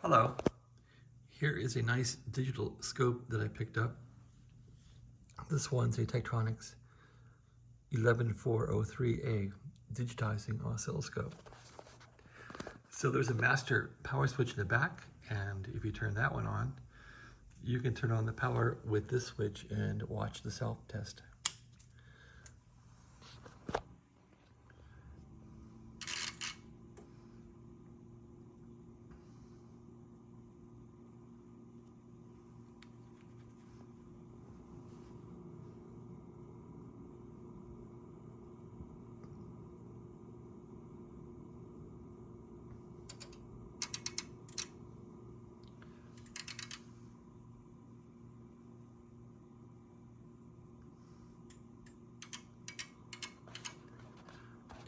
Hello, here is a nice digital scope that I picked up. This one's a Tektronix 11403A digitizing oscilloscope. So there's a master power switch in the back, and if you turn that one on, you can turn on the power with this switch and watch the self-test.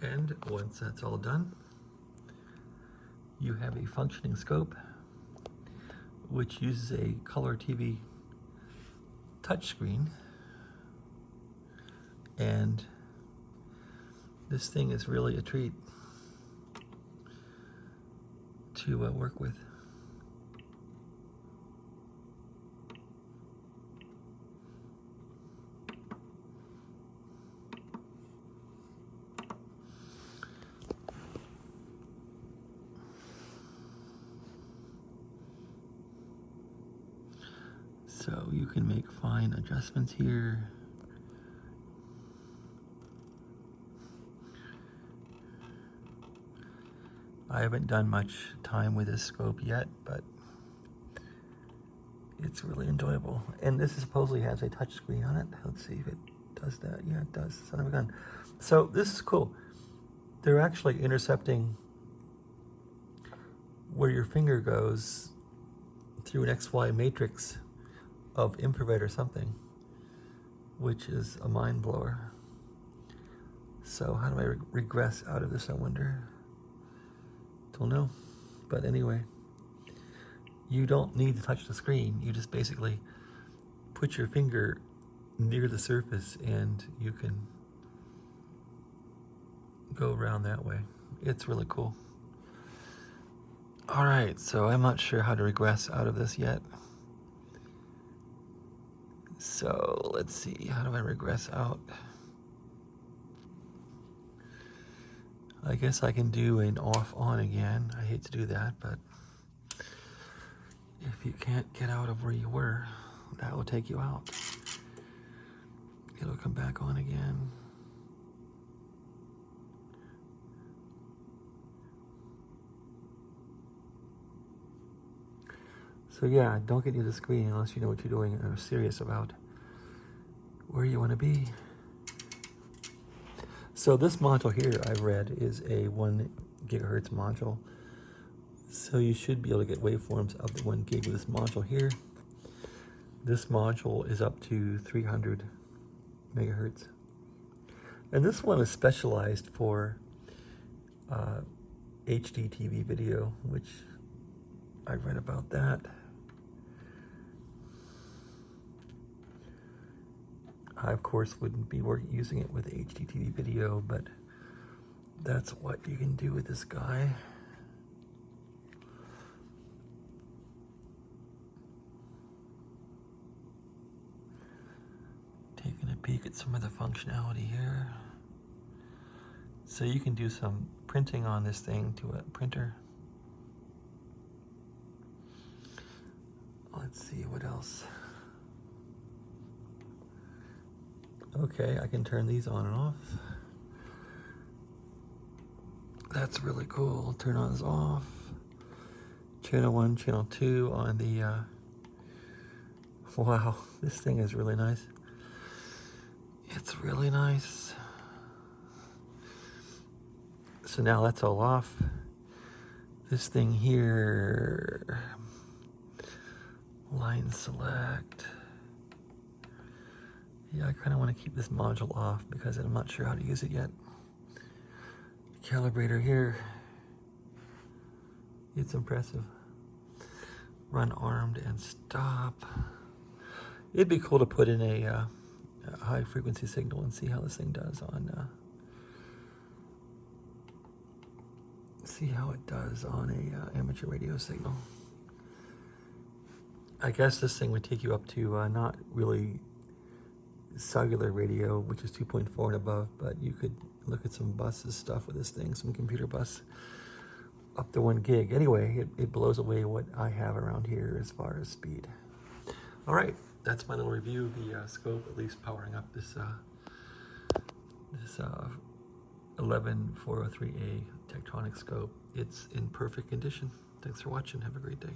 And once that's all done, you have a functioning scope which uses a color TV touchscreen, and this thing is really a treat to work with. So you can make fine adjustments here. I haven't done much time with this scope yet, but it's really enjoyable. And this supposedly has a touch screen on it. Let's see if it does that. Yeah, it does. Son of a gun. So this is cool. They're actually intercepting where your finger goes through an XY matrix of infrared or something, which is a mind blower. So how do I regress out of this, I wonder? Don't know. But anyway, you don't need to touch the screen. You just basically put your finger near the surface and you can go around that way. It's really cool. All right, so I'm not sure how to regress out of this yet. So let's see, how do I regress out? I guess I can do an off-on again. I hate to do that, but if you can't get out of where you were, that will take you out. It'll come back on again. So yeah, don't get near the screen unless you know what you're doing and are serious about where you want to be. So this module here, I've read, is a 1 gigahertz module. So you should be able to get waveforms of the 1 gig with this module here. This module is up to 300 megahertz. And this one is specialized for HDTV video, which I read about that. I, of course, wouldn't be using it with HDTV video, but that's what you can do with this guy. Taking a peek at some of the functionality here. So you can do some printing on this thing to a printer. Let's see what else. Okay, I can turn these on and off. That's really cool. Turn on this off. Channel 1, channel 2 on the, wow, this thing is really nice. It's really nice. So now that's all off. This thing here, line select. Yeah, I kind of want to keep this module off because I'm not sure how to use it yet. Calibrator here. It's impressive. Run armed and stop. It'd be cool to put in a high frequency signal and see how this thing does on see how it does on a amateur radio signal. I guess this thing would take you up to not really cellular radio, which is 2.4 and above, but you could look at some buses stuff with this thing, some computer bus up to 1 gig. Anyway, it blows away what I have around here as far as speed. All right, that's my little review of the scope, at least powering up this 11403A Tektronix scope. It's in perfect condition. Thanks for watching. Have a great day.